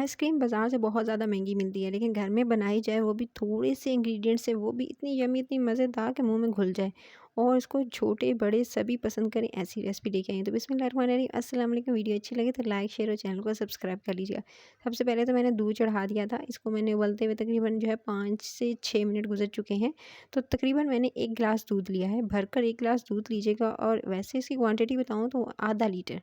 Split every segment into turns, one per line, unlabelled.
Ice cream बाज़ार से बहुत ज़्यादा महंगी मिलती है, लेकिन घर में बनाई जाए वो भी थोड़े से इंग्रेडिएंट से, वो भी इतनी यम्मी इतनी मज़ेदार कि मुंह में घुल जाए और इसको छोटे बड़े सभी पसंद करें, ऐसी रेसिपी लेके आई हूं। तो बिस्मिल्लाहिर्रहमानिर्रहीम, अस्सलाम वालेकुम। वीडियो अच्छी लगे तो लाइक शेयर और चैनल को सब्सक्राइब कर लीजिएगा। सबसे पहले तो मैंने दूध चढ़ा दिया था, इसको मैंने उबलते हुए तकरीबन 5 से 6 मिनट गुजर चुके हैं। तो तकरीबन मैंने 1 गिलास दूध लिया है, भरकर 1 गिलास दूध लीजिएगा। और वैसे इसकी क्वांटिटी बताऊँ तो आधा लीटर,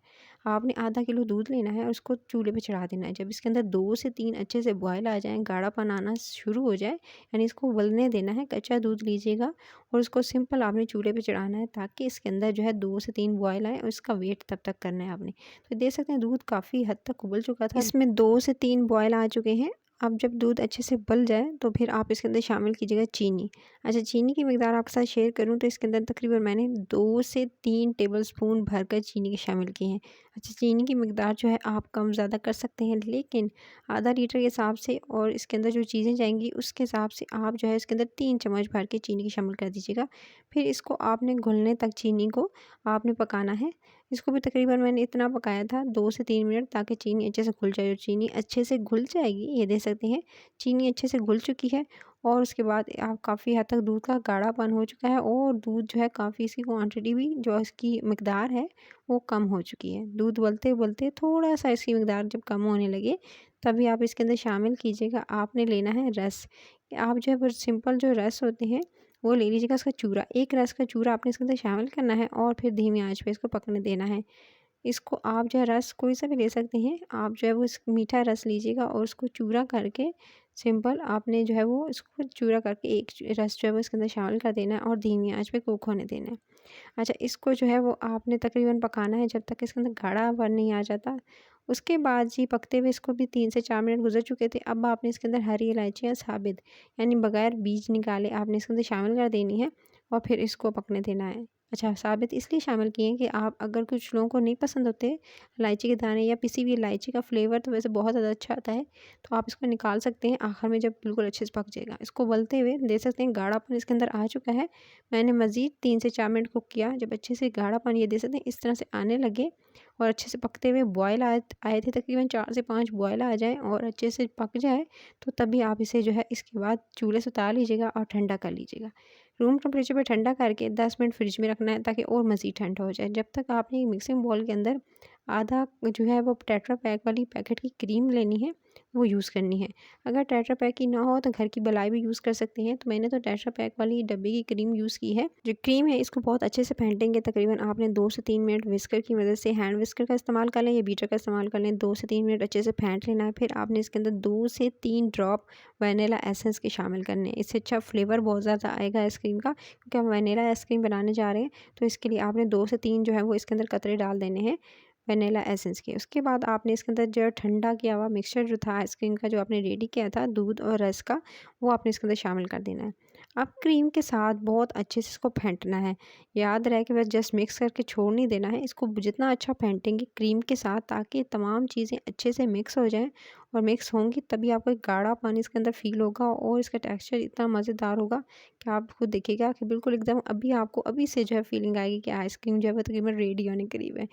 आपने आधा किलो दूध लेना है और उसको चूल्हे पे चढ़ा देना है। जब इसके अंदर 2 से 3 अच्छे से बॉयल आ जाएँ, गाढ़ापन आना शुरू हो जाए, यानी इसको उबलने देना है। कच्चा दूध लीजिएगा और उसको सिंपल आपने चूल्हे पे चढ़ाना है, ताकि इसके अंदर जो है 2 से 3 बॉयल आए और इसका वेट तब तक करना है आपने। तो देख सकते हैं दूध काफ़ी हद तक उबल चुका था, इसमें 2 से 3 बॉयल आ चुके हैं। अब जब दूध अच्छे से उबल जाए तो फिर आप इसके अंदर शामिल कीजिएगा चीनी। अच्छा, चीनी की मिकदार आपके साथ शेयर करूँ तो इसके अंदर तकरीबन मैंने 2 से 3 टेबलस्पून भरकर चीनी के शामिल किए हैं। अच्छा, चीनी की मिकदार जो है आप कम ज़्यादा कर सकते हैं, लेकिन आधा लीटर के हिसाब से और इसके अंदर जो चीज़ें जाएंगी उसके हिसाब से आप जो है इसके अंदर 3 चम्मच भर के चीनी की शामिल कर दीजिएगा। फिर इसको आपने घुलने तक चीनी को आपने पकाना है। इसको भी तकरीबन मैंने इतना पकाया था 2 से 3 मिनट, ताकि चीनी अच्छे से घुल जाए। और चीनी अच्छे से घुल जाएगी, ये देख सकते हैं चीनी अच्छे से घुल चुकी है। और उसके बाद आप काफ़ी हद तक दूध का गाढ़ापन हो चुका है और दूध जो है काफ़ी, इसकी क्वांटिटी भी जो इसकी मिकदार है वो कम हो चुकी है। दूध उबलते उबलते थोड़ा सा इसकी मिकदार जब कम होने लगे, तभी आप इसके अंदर शामिल कीजिएगा, आपने लेना है रस। आप जो है वो सिंपल जो रस होते हैं वो ले लीजिएगा, उसका चूरा, एक रस का चूरा आपने इसके अंदर शामिल करना है और फिर धीमी आंच पे इसको पकने देना है। इसको आप जो है रस कोई सा भी ले सकते हैं, आप जो है वो इस मीठा रस लीजिएगा और उसको चूरा करके सिंपल आपने जो है वो इसको चूरा करके एक रस जो है वो इसके अंदर शामिल कर देना है और धीमी आंच पे कुक होने देना है। अच्छा, इसको जो है वो आपने तकरीबन पकाना है जब तक इसके अंदर गाढ़ापन नहीं आ जाता। उसके बाद जी पकते हुए इसको भी 3 से 4 मिनट गुजर चुके थे। अब आपने इसके अंदर हरी इलायचियाँ साबित, यानी बगैर बीज निकाले, आपने इसके अंदर शामिल कर देनी है और फिर इसको पकने देना है। अच्छा, साबित इसलिए शामिल किए हैं कि आप, अगर कुछ लोगों को नहीं पसंद होते इलायची के दाने या पिसी हुई इलायची का फ्लेवर, तो वैसे बहुत ज़्यादा अच्छा आता है, तो आप इसको निकाल सकते हैं आखिर में जब बिल्कुल अच्छे से पक जाएगा। इसको उबलते हुए देख सकते हैं गाढ़ापन इसके अंदर आ चुका है। मैंने मज़ीद 3 से 4 मिनट कुक किया। जब अच्छे से गाढ़ापन, ये देख सकते हैं इस तरह से आने लगे और अच्छे से पकते हुए बॉयल आए आए थे, तकरीबन 4 से 5 बॉयल आ जाएँ और अच्छे से पक जाए, तो तभी आप इसे जो है इसके बाद चूल्हे से उतार लीजिएगा और ठंडा कर लीजिएगा। रूम टेम्परेचर पे ठंडा करके 10 मिनट फ्रिज में रखना है, ताकि और मज़ीद ठंडा हो जाए। जब तक आपने एक मिक्सिंग बाउल के अंदर आधा जो है वो टेट्रा पैक वाली पैकेट की क्रीम लेनी है, वो यूज़ करनी है। अगर टेट्रा पैक की ना हो तो घर की मलाई भी यूज़ कर सकते हैं। तो मैंने तो टेट्रा पैक वाली डब्बे की क्रीम यूज़ की है। जो क्रीम है इसको बहुत अच्छे से फेंटेंगे, तकरीबन आपने 2 से 3 मिनट विस्कर की मदद से, हैंड विस्कर का इस्तेमाल कर लें या बीटर का इस्तेमाल कर लें, 2 से 3 मिनट अच्छे से फेंट लेना है। फिर आपने इसके अंदर 2 से 3 ड्रॉप वनीला एसेंस के शामिल करने हैं। इससे अच्छा फ्लेवर बहुत ज़्यादा आएगा आइसक्रीम का, क्योंकि हम वनीला आइसक्रीम बनाने जा रहे हैं। तो इसके लिए आपने 2 से 3 जो है वो इसके अंदर कतरे डाल देने हैं वनीला एसेंस के। उसके बाद आपने इसके अंदर जो ठंडा किया हुआ मिक्सचर जो था आइसक्रीम का, जो आपने रेडी किया था दूध और रस का, वो आपने इसके अंदर शामिल कर देना है। अब क्रीम के साथ बहुत अच्छे से इसको फेंटना है। याद रहे कि बस जस्ट मिक्स करके छोड़ नहीं देना है, इसको जितना अच्छा फेंटेंगे क्रीम के साथ, ताकि तमाम चीज़ें अच्छे से मिक्स हो जाएँ, और मिक्स होंगी तभी आपको एक गाढ़ा पानी इसके अंदर फ़ील होगा और इसका टेक्सचर इतना मज़ेदार होगा कि आप खुद देखिएगा कि बिल्कुल एकदम अभी आपको अभी से जो है फीलिंग आएगी कि आइसक्रीम जो है वो तकरीबन रेडी होने के करीब है।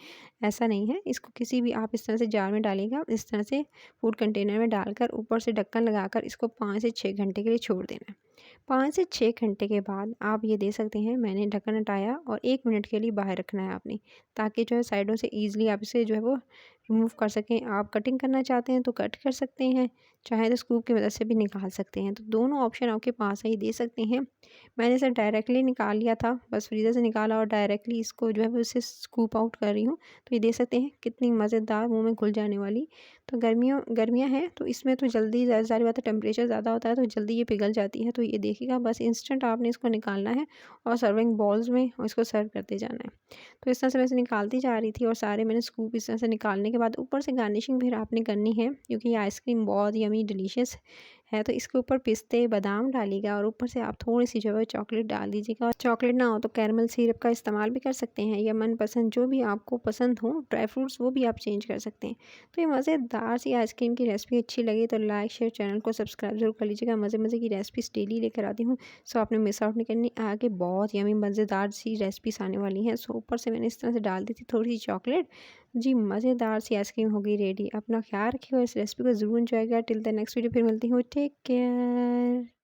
ऐसा नहीं है, इसको किसी भी आप इस तरह से जार में डालिएगा, इस तरह से फूड कंटेनर में डालकर ऊपर से ढक्कन लगाकर इसको 5 से 6 घंटे के लिए छोड़ देना है। 5 से 6 घंटे के बाद आप ये दे सकते हैं, मैंने ढक्कन हटाया और 1 मिनट के लिए बाहर रखना है आपने, ताकि जो है साइडों से ईज़िली आप इसे जो है वो रिमूव कर सकें। आप कटिंग करना चाहते हैं तो कट कर सकते हैं, चाहे तो स्कूप की मदद से भी निकाल सकते हैं। तो दोनों ऑप्शन आपके पास है, ये दे सकते हैं। मैंने इसे डायरेक्टली निकाल लिया था, बस फ्रीज़र से निकाला और डायरेक्टली इसको जो है वो इसे स्कूप आउट कर रही हूँ। तो ये देख सकते हैं कितनी मज़ेदार मुँह में घुल जाने वाली। तो गर्मियाँ हैं तो इसमें तो जल्दी, ज़ाहिर बात है टेम्परेचर ज़्यादा होता है तो जल्दी ये पिघल जाती है। तो ये देखिएगा, बस इंस्टेंट आपने इसको निकालना है और सर्विंग बाउल्स में और इसको सर्व करते जाना है। तो इस तरह से मैं इसे निकालती जा रही थी और सारे मैंने स्कूप इस तरह से निकालने के बाद ऊपर से गार्निशिंग फिर आपने करनी है, क्योंकि ये आइसक्रीम बहुत यमी डिलीशियस है तो इसके ऊपर पिस्ते बादाम डालिएगा और ऊपर से आप थोड़ी सी जो है चॉकलेट डाल दीजिएगा। और चॉकलेट ना हो तो कैरमल सिरप का इस्तेमाल भी कर सकते हैं, या मनपसंद जो भी आपको पसंद हो ड्राई फ्रूट्स वो भी आप चेंज कर सकते हैं। तो ये मज़ेदार सी आइसक्रीम की रेसिपी अच्छी लगी तो लाइक शेयर, चैनल को सब्सक्राइब जरूर कर लीजिएगा। मज़े मज़े की रेसिपीज़ डेली लेकर आती हूँ, सो आपने मिस आउट नहीं करनी। आगे बहुत यमी मज़ेदार सी रेसिपीज़ आने वाली हैं। सो ऊपर से मैंने इस तरह से डाल दी थी थोड़ी सी चॉकलेट। जी मज़ेदार सी आइसक्रीम हो गई रेडी। अपना ख्याल रखिएगा, इस रेसिपी को ज़रूर एंजॉय करेगा। टिल द नेक्स्ट वीडियो फिर मिलती हूँ। Take care.